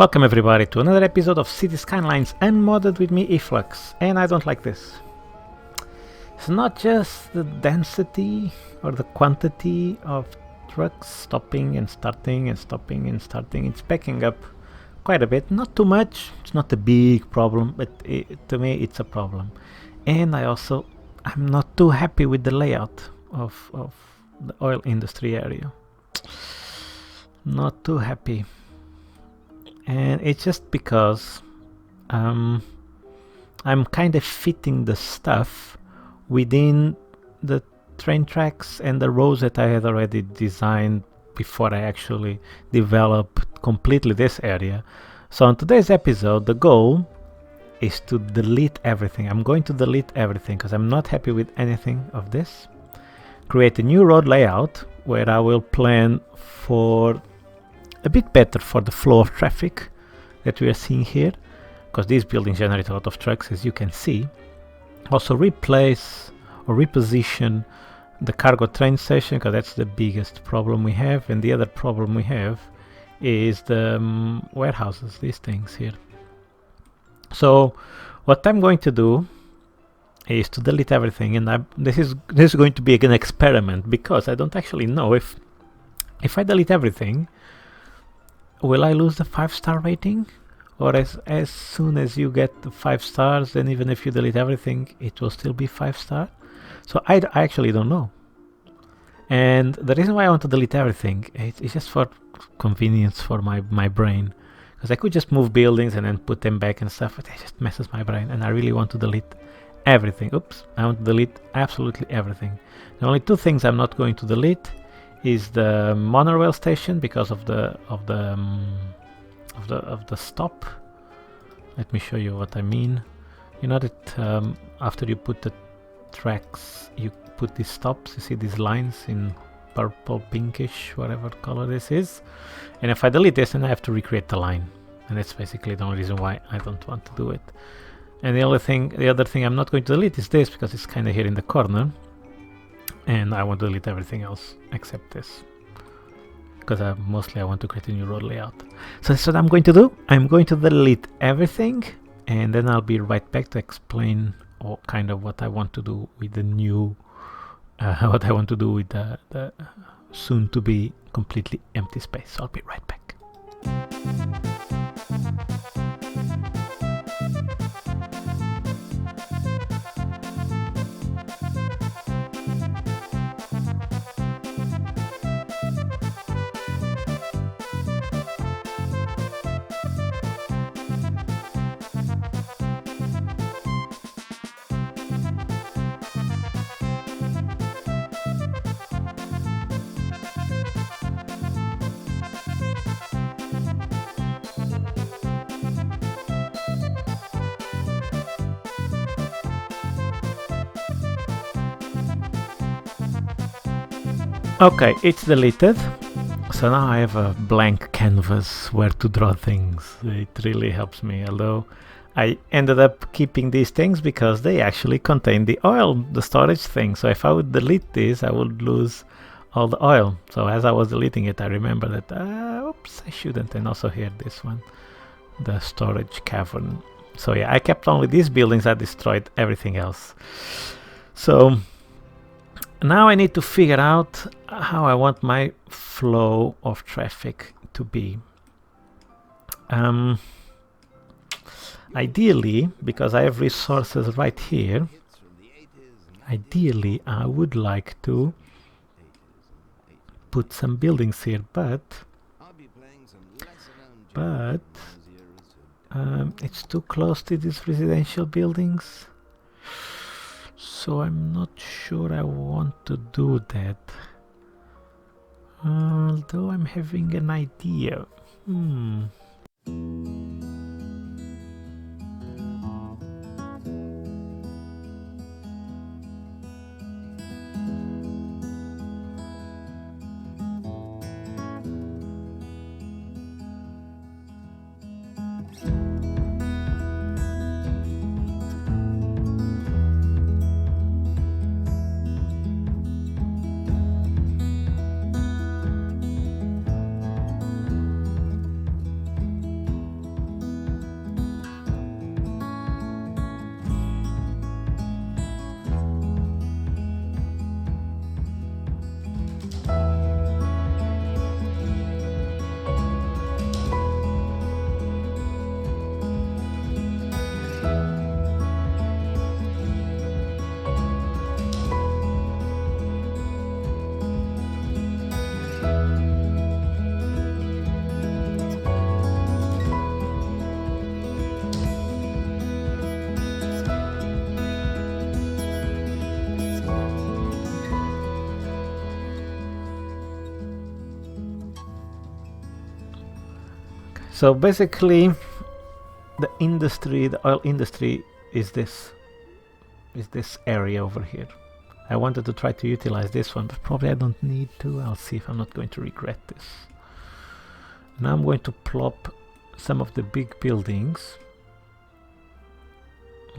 Welcome everybody to another episode of Skylines Unmodded with me, Sfx, and I don't like this. It's not just the density or the quantity of trucks stopping and starting and stopping and starting. It's backing up quite a bit, not too much. It's not a big problem, but to me it's a problem. And I'm not too happy with the layout of the oil industry area. Not too happy. And it's just because I'm kind of fitting the stuff within the train tracks and the roads that I had already designed before I actually developed completely this area. So in today's episode, the goal is to delete everything. I'm going to delete everything because I'm not happy with anything of this. Create a new road layout where I will plan for a bit better for the flow of traffic that we are seeing here, because these buildings generate a lot of trucks, as you can see. Also replace or reposition the cargo train station, because that's the biggest problem we have, and the other problem we have is the warehouses, these things here. So what I'm going to do is to delete everything, and this is going to be an experiment, because I don't actually know if I delete everything, will I lose the 5-star rating? Or as soon as you get the 5 stars, then even if you delete everything, it will still be 5-star? So I actually don't know. And the reason why I want to delete everything is just for convenience for my brain. Because I could just move buildings and then put them back and stuff, but it just messes my brain. And I really want to delete everything. Oops, I want to delete absolutely everything. The only two things I'm not going to delete is the monorail station because of the stop. Let me show you what I mean. You know that after you put the tracks, you put these stops. You see these lines in purple, pinkish, whatever color this is. And if I delete this, then I have to recreate the line. And that's basically the only reason why I don't want to do it. And the other thing I'm not going to delete is this, because it's kind of here in the corner. And I want to delete everything else except this, because mostly I want to create a new road layout. So that's what I'm going to do. I'm going to delete everything, and then I'll be right back to explain kind of what I want to do with the new, what I want to do with the soon to be completely empty space. So I'll be right back. Okay, it's deleted. So now I have a blank canvas where to draw things. It really helps me, although I ended up keeping these things because they actually contain the oil, the storage thing. So if I would delete this, I would lose all the oil. So as I was deleting it, I remember that, oops, I shouldn't. And also here, this one, the storage cavern. So yeah, I kept only these buildings. I destroyed everything else. So now I need to figure out how I want my flow of traffic to be. Ideally, because I have resources right here, ideally I would like to put some buildings here, but it's too close to these residential buildings. So I'm not sure I want to do that. Although I'm having an idea. So basically, the industry, the oil industry, is this area over here. I wanted to try to utilize this one, but probably I don't need to. I'll see if I'm not going to regret this. Now I'm going to plop some of the big buildings,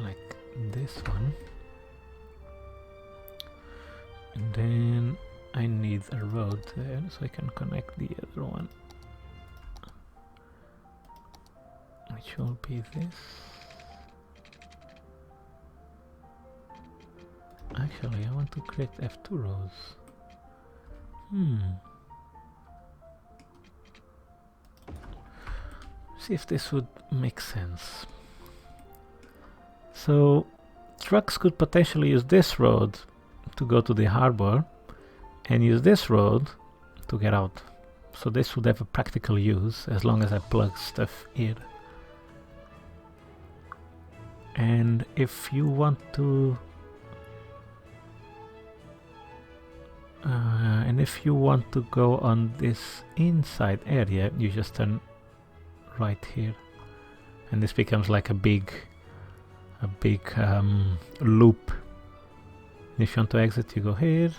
like this one, and then I need a road there so I can connect the other one, which will be this. Actually, I want to create F2 rows. See if this would make sense. So trucks could potentially use this road to go to the harbor and use this road to get out. So this would have a practical use as long as I plug stuff here. And if you want to go on this inside area, you just turn right here, and this becomes like a big loop. If you want to exit, you go here.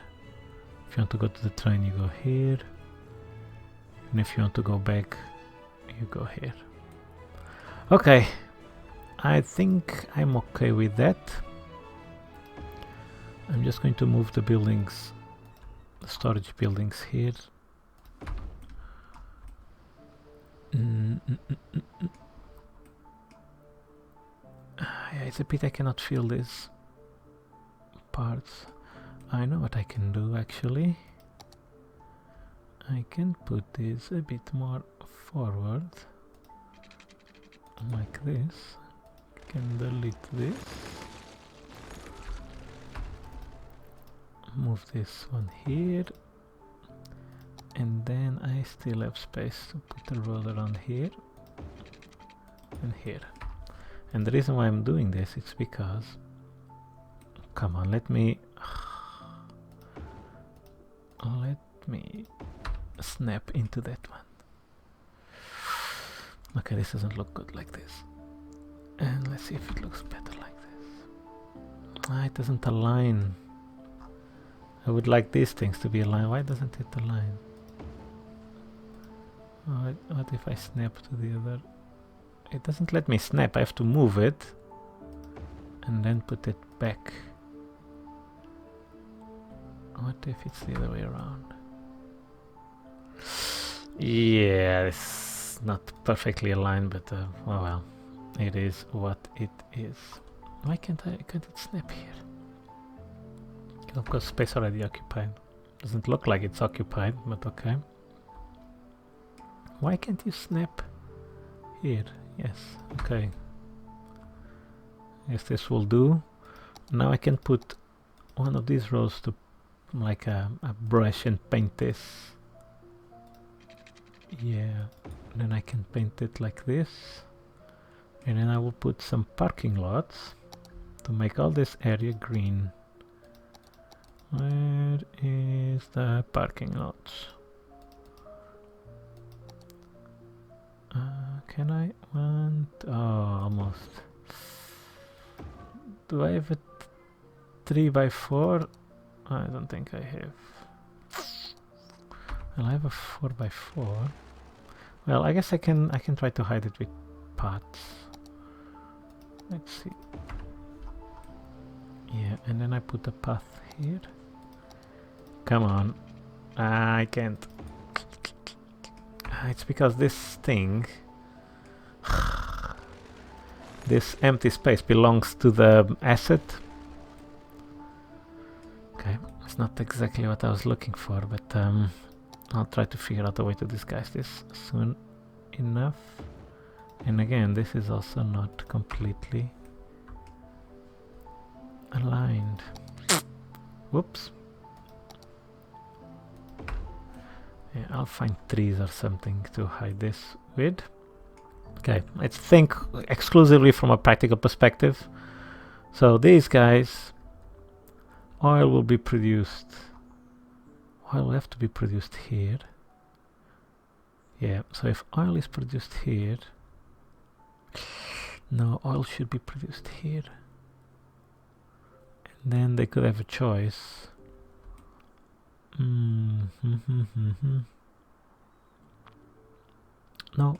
If you want to go to the train, you go here, and if you want to go back, you go here. Okay, I think I'm okay with that. I'm just going to move the buildings, the storage buildings here. Yeah, it's a bit I cannot feel these parts. I know what I can do actually. I can put this a bit more forward, like this. Can delete this. Move this one here. And then I still have space to put the road around here and here. And the reason why I'm doing this is because, come on, let me snap into that one. Okay, this doesn't look good like this. And let's see if it looks better like this. It doesn't align. I would like these things to be aligned. Why doesn't it align? What if I snap to the other? It doesn't let me snap. I have to move it and then put it back. What if it's the other way around? Yeah, it's not perfectly aligned, but oh well, it is what it is. Why can't it snap here? Of course, space already occupied. Doesn't look like it's occupied, but okay. Why can't you snap here? Yes, okay. Yes, this will do. Now I can put one of these rows to like a brush and paint this. Yeah, then I can paint it like this. And then I will put some parking lots to make all this area green. Where is the parking lots? Can I want? Oh, almost. Do I have a 3x4? I don't think I have. Well, I have a 4x4. Well, I guess I can try to hide it with paths. Let's see. Yeah, and then I put a path here. Come on. I can't. It's because this thing, this empty space belongs to the asset. Okay, it's not exactly what I was looking for, but I'll try to figure out a way to disguise this soon enough. And again, this is also not completely aligned. Whoops. Yeah, I'll find trees or something to hide this with. Okay, let's think exclusively from a practical perspective. So these guys, oil will be produced. Oil will have to be produced here. Yeah, so if oil is produced here, no, oil should be produced here. And then they could have a choice. No,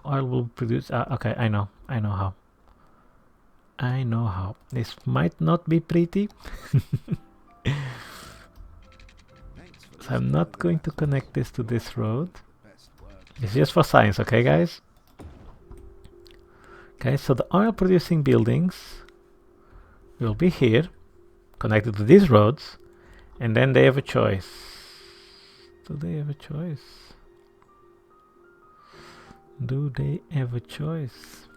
oil will produce. Okay, I know how. I know how. This might not be pretty. So I'm not going to connect this to this road. It's just for science, okay, guys? Okay, so the oil producing buildings will be here, connected to these roads, and then they have a choice. Do they have a choice? Do they have a choice?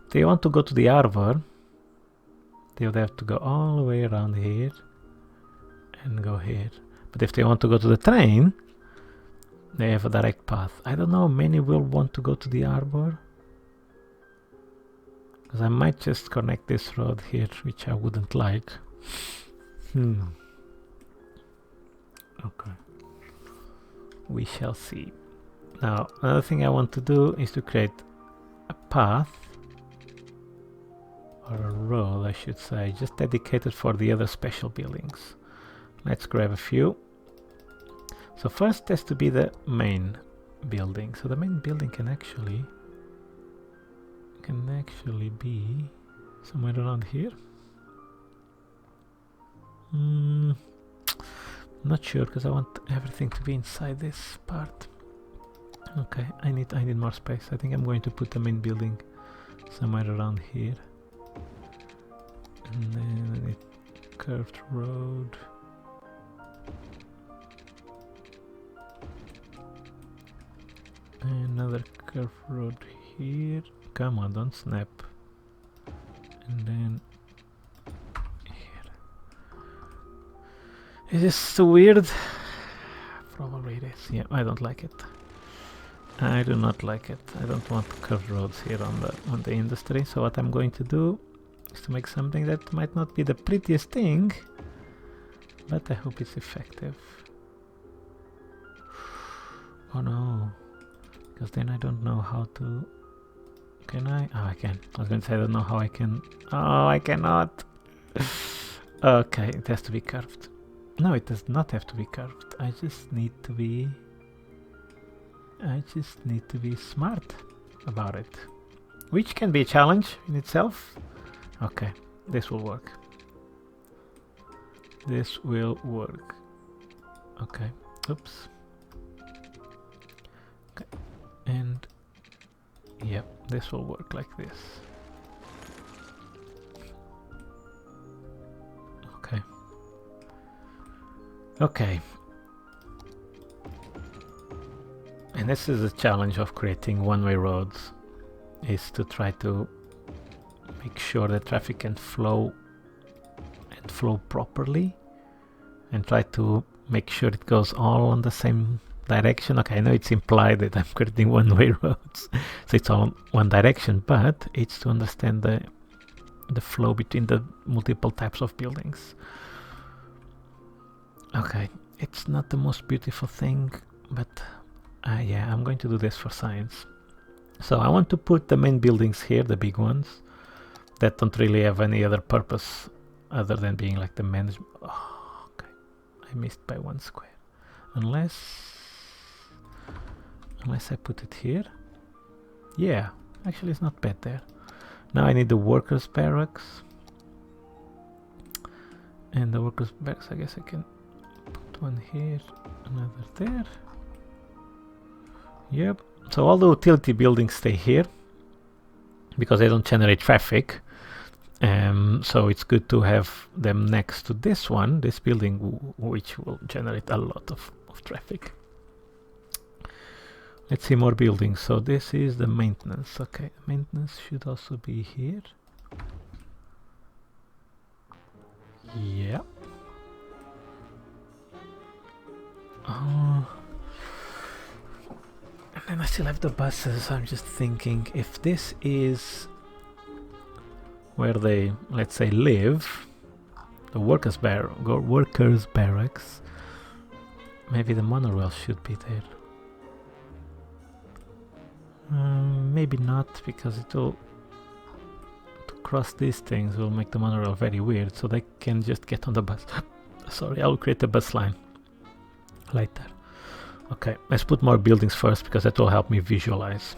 If they want to go to the arbor, they would have to go all the way around here and go here. But if they want to go to the train, they have a direct path. I don't know, many will want to go to the arbor. Because I might just connect this road here, which I wouldn't like. Okay. We shall see. Now, another thing I want to do is to create a path, or a road I should say, just dedicated for the other special buildings. Let's grab a few. So first has to be the main building. So the main building can actually be somewhere around here. Not sure, because I want everything to be inside this part. Okay, I need more space. I think I'm going to put the main building somewhere around here. And then I need curved road. Another curved road here. Come on, don't snap. And then here. Is this so weird? Probably it is. Yeah, I don't like it. I do not like it. I don't want curved roads here on the industry. So what I'm going to do is to make something that might not be the prettiest thing, but I hope it's effective. Oh no, because then I don't know how to. Can I? Oh, I can. I was going to say I don't know how I can. Oh, I cannot. Okay, it has to be curved. No, it does not have to be curved. I just need to be smart about it, which can be a challenge in itself. Okay, this will work. This will work. Okay, oops. Okay, and yep, this will work like this. Okay. Okay. And this is the challenge of creating one-way roads, is to try to make sure that traffic can flow properly, and try to make sure it goes all on the same direction. Okay, I know it's implied that I'm creating one-way roads, so it's all one direction, but it's to understand the flow between the multiple types of buildings. Okay, it's not the most beautiful thing, but yeah, I'm going to do this for science. So I want to put the main buildings here, the big ones, that don't really have any other purpose other than being like the management. Oh, okay, I missed by 1 square. Unless I put it here. Yeah, actually it's not bad there. Now I need the workers' barracks. And the workers' barracks, I guess I can put one here, another there. Yep, so all the utility buildings stay here because they don't generate traffic. So it's good to have them next to this one, this building, which will generate a lot of traffic. Let's see more buildings. So this is the maintenance. Okay, maintenance should also be here. Yeah. And then I still have the buses. I'm just thinking, if this is where they, let's say, live, the workers' barracks, maybe the monorail should be there. maybe not, because it will, to cross these things will make the monorail very weird, so they can just get on the bus. Sorry, I'll create a bus line like that. Okay, let's put more buildings first, because that will help me visualize.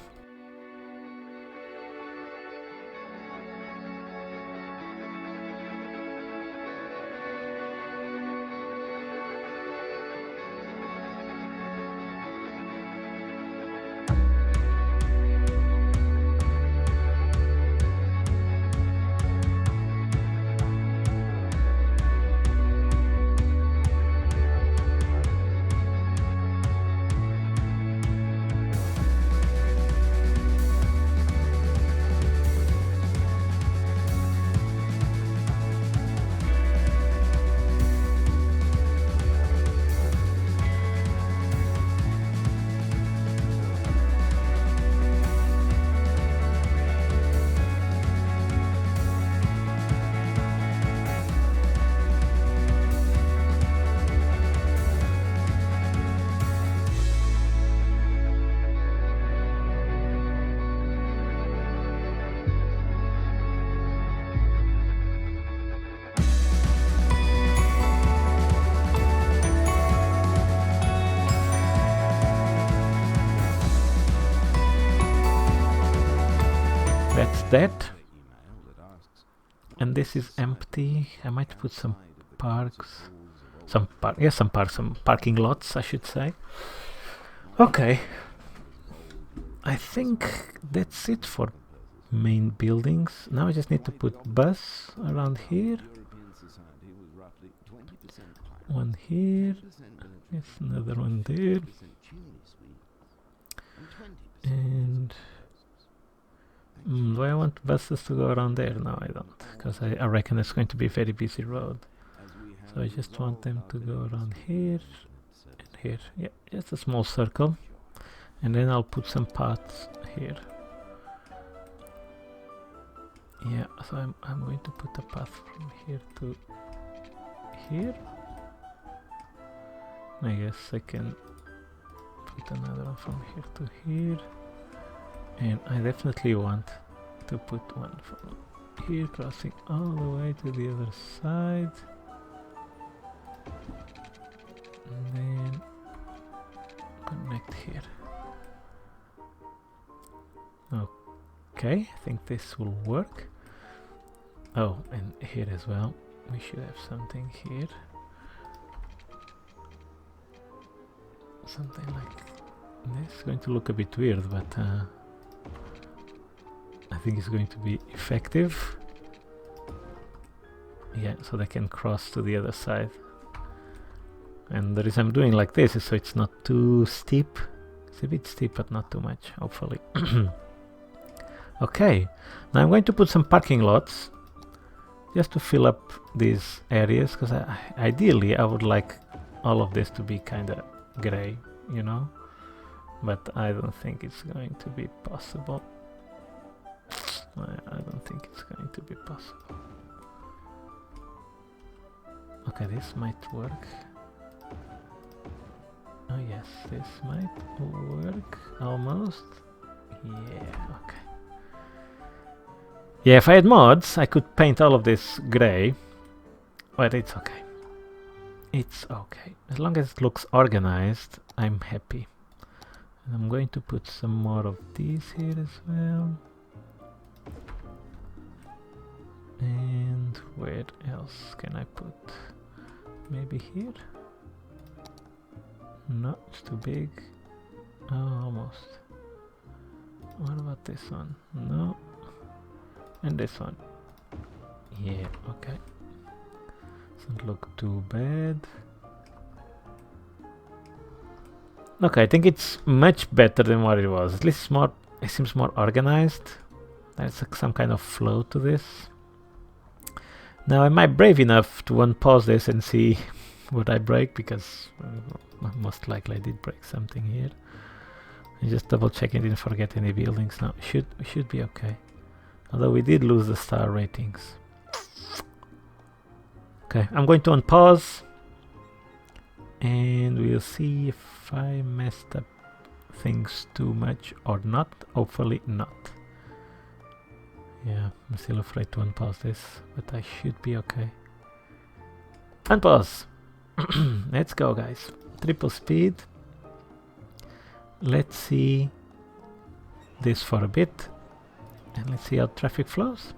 That's that. And this is empty. I might put some parks. Some parking lots, I should say. Okay. I think that's it for main buildings. Now I just need to put bus around here. One here. Yes, another one there. And do I want buses to go around there? No, I don't, because I reckon it's going to be a very busy road. So I just want them to go around here and here. Yeah, just a small circle. And then I'll put some paths here. Yeah, so I'm going to put a path from here to here. I guess I can put another one from here to here. And I definitely want to put one from here crossing all the way to the other side. And then connect here. Okay, I think this will work. Oh, and here as well. We should have something here. Something like this. It's going to look a bit weird, but I think it's going to be effective. Yeah, so they can cross to the other side. And the reason I'm doing like this is so it's not too steep. It's a bit steep, but not too much, hopefully. Okay, now I'm going to put some parking lots just to fill up these areas, because ideally I would like all of this to be kind of gray, you know, but I don't think it's going to be possible. I don't think it's going to be possible. Okay, this might work. Oh yes, this might work almost. Yeah, okay. Yeah, if I had mods, I could paint all of this grey, but it's okay. It's okay. As long as it looks organized, I'm happy. And I'm going to put some more of these here as well. And where else can I put? Maybe here? No, it's too big. Oh, almost. What about this one? No. And this one. Yeah, okay. Doesn't look too bad. Okay, I think it's much better than what it was. At least it seems more organized. There's some kind of flow to this. Now, am I brave enough to unpause this and see what I break? Because most likely I did break something here. I just double check I didn't forget any buildings. No, should be okay. Although we did lose the star ratings. Okay, I'm going to unpause. And we'll see if I messed up things too much or not. Hopefully not. Yeah, I'm still afraid to unpause this, but I should be okay. Unpause! Let's go, guys. Triple speed. Let's see this for a bit, and let's see how traffic flows.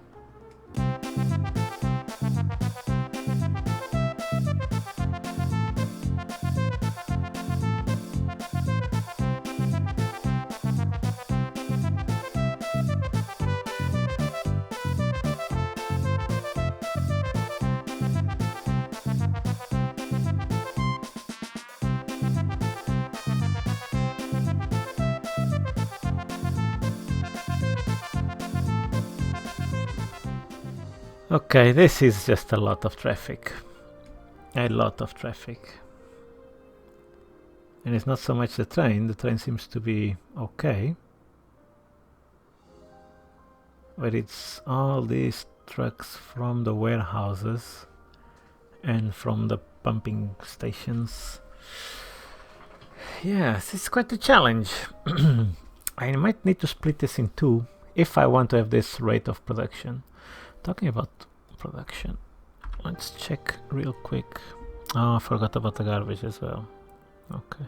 Okay, this is just a lot of traffic. A lot of traffic. And it's not so much the train seems to be okay. But it's all these trucks from the warehouses and from the pumping stations. Yes, it's quite a challenge. I might need to split this in two if I want to have this rate of production. Talking about production, let's check real quick. Oh, I forgot about the garbage as well. Okay,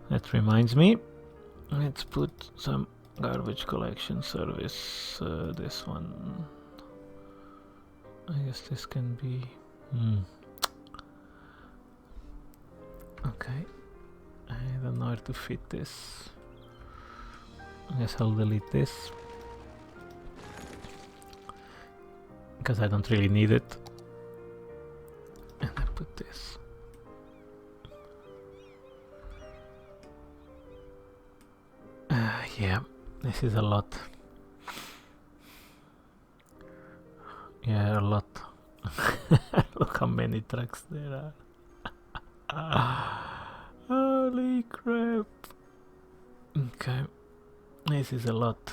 that reminds me. Let's put some garbage collection service. This one. I guess this can be. Okay, I don't know where to fit this. I guess I'll delete this, because I don't really need it. And I put this. Yeah, this is a lot. Yeah, a lot. Look how many trucks there are. Holy crap. Okay, this is a lot.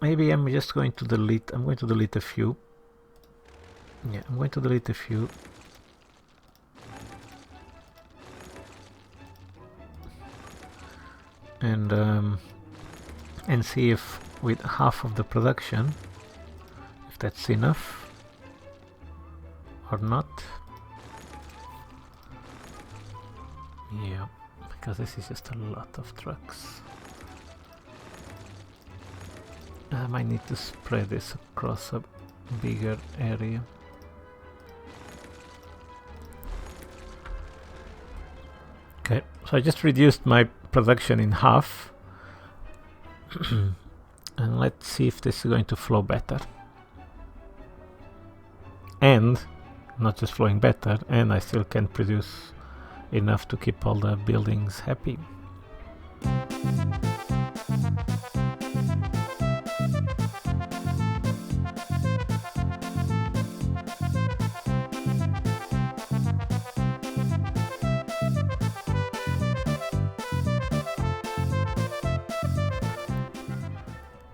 Maybe I'm just going to delete. I'm going to delete a few. Yeah, I'm going to delete a few. And see if with half of the production, if that's enough or not. Yeah, because this is just a lot of trucks. I might need to spread this across a bigger area. Okay, so I just reduced my production in half. And let's see if this is going to flow better. And not just flowing better, and I still can produce enough to keep all the buildings happy.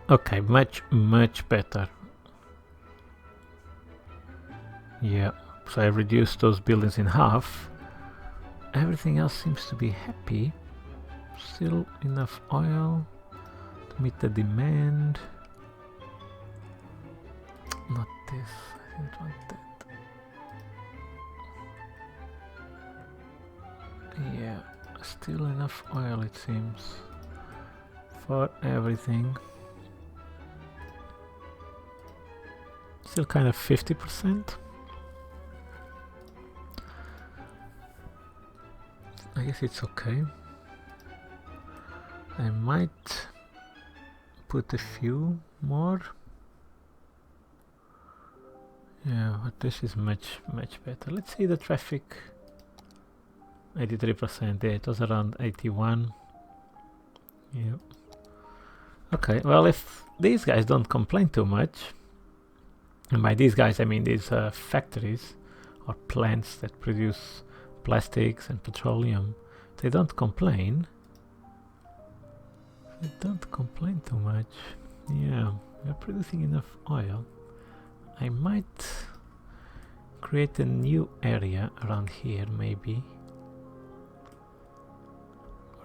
Okay, much better. Yeah, so I reduced those buildings in half. Everything else seems to be happy. Still enough oil to meet the demand. Not this, I didn't want that. Yeah, still enough oil it seems for everything. Still kind of 50%. I guess it's okay. I might put a few more. Yeah, but this is much better. Let's see the traffic. 83%. Yeah, it was around 81. Yeah. Okay, well, if these guys don't complain too much, and by these guys I mean these factories or plants that produce plastics and petroleum, they don't complain. They don't complain too much. Yeah, we're producing enough oil. I might create a new area around here, maybe.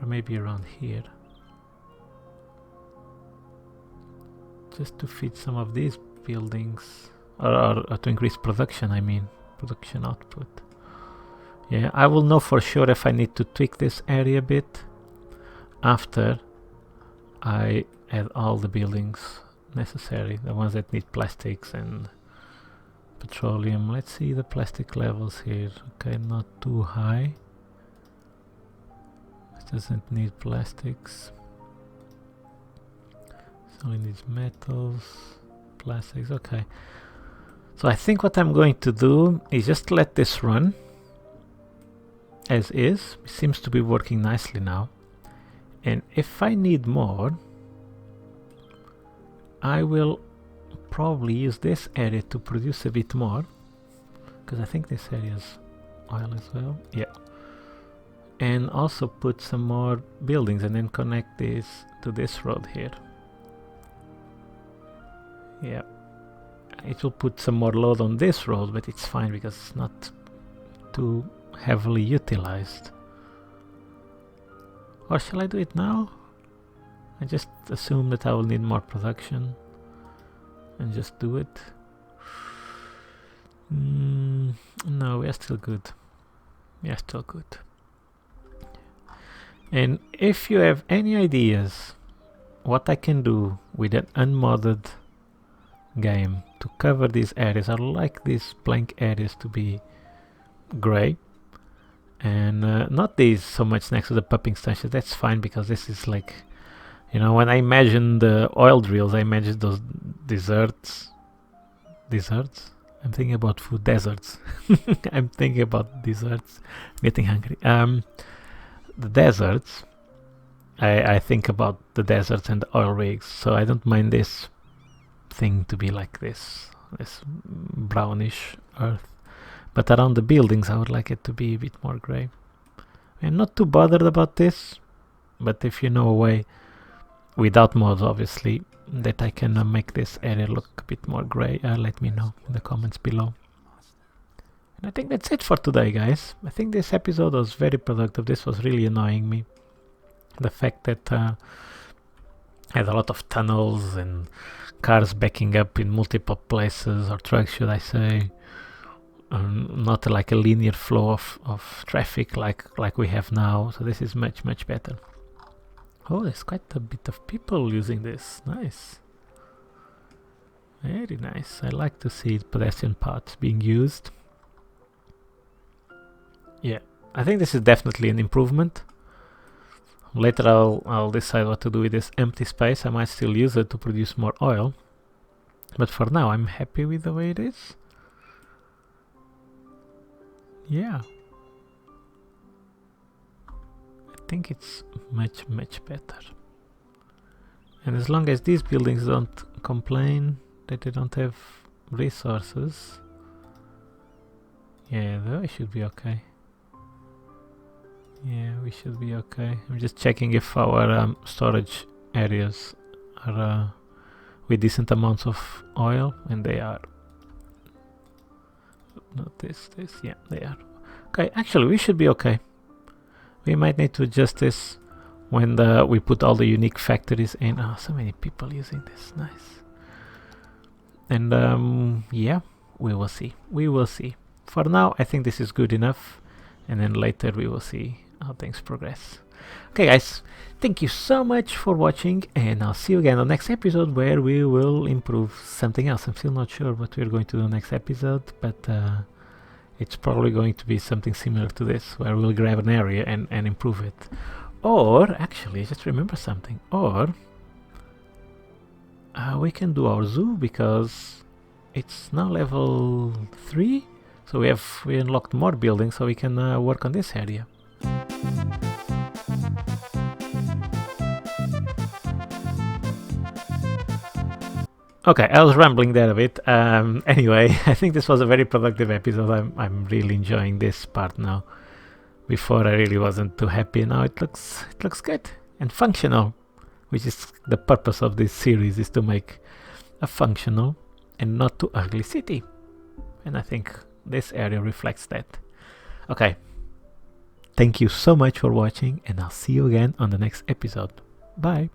or maybe around here, just to fit some of these buildings, or to increase production, I mean production output. Yeah, I will know for sure if I need to tweak this area a bit after I add all the buildings necessary, the ones that need plastics and petroleum. Let's see the plastic levels here. Okay, not too high. It doesn't need plastics. It only needs metals, plastics. Okay. So I think what I'm going to do is just let this run as is. It seems to be working nicely now. And if I need more, I will probably use this area to produce a bit more, because I think this area is oil as well. Yeah. And also put some more buildings and then connect this to this road here. Yeah. It will put some more load on this road, but it's fine because it's not too heavily utilized. Or shall I do it now? I just assume that I will need more production and just do it. No, we are still good. We are still good. And if you have any ideas what I can do with an unmodded game to cover these areas, I like these blank areas to be gray, and not these so much next to the pumping stations. That's fine, because this is like, you know, when I imagine the oil drills, I imagine those deserts. I'm thinking about food. Deserts. I'm thinking about deserts. Getting hungry. The deserts. I think about the deserts and the oil rigs, so I don't mind this thing to be like this brownish earth. But around the buildings, I would like it to be a bit more grey. I'm not too bothered about this, but if you know a way, without mods obviously, that I can make this area look a bit more grey, let me know in the comments below. And I think that's it for today, guys. I think this episode was very productive. This was really annoying me. The fact that I had a lot of tunnels and cars backing up in multiple places, or trucks should I say. Not like a linear flow of traffic like we have now. So this is much better. Oh, there's quite a bit of people using this. Nice. Very nice. I like to see pedestrian paths being used. Yeah, I think this is definitely an improvement. Later I'll decide what to do with this empty space. I might still use it to produce more oil, but for now I'm happy with the way it is. Yeah, I think it's much better. And as long as these buildings don't complain that they don't have resources, yeah, though, I should be okay. Yeah, we should be okay. I'm just checking if our storage areas are with decent amounts of oil, and they are. Not this, yeah, they are. Okay, actually we should be okay. We might need to adjust this when we put all the unique factories in. Oh, so many people using this, nice. And yeah, we will see. We will see. For now, I think this is good enough, and then later we will see how things progress. Okay, guys, thank you so much for watching, and I'll see you again on the next episode, where we will improve something else. I'm still not sure what we're going to do next episode, but it's probably going to be something similar to this, where we'll grab an area and improve it. Or, actually, just remember something. Or we can do our zoo, because it's now level 3, so we unlocked more buildings, so we can work on this area. Okay, I was rambling there a bit. Anyway, I think this was a very productive episode. I'm really enjoying this part now. Before I really wasn't too happy. Now it looks good and functional, which is the purpose of this series, is to make a functional and not too ugly city. And I think this area reflects that. Okay, Thank you so much for watching, and I'll see you again on the next episode. Bye!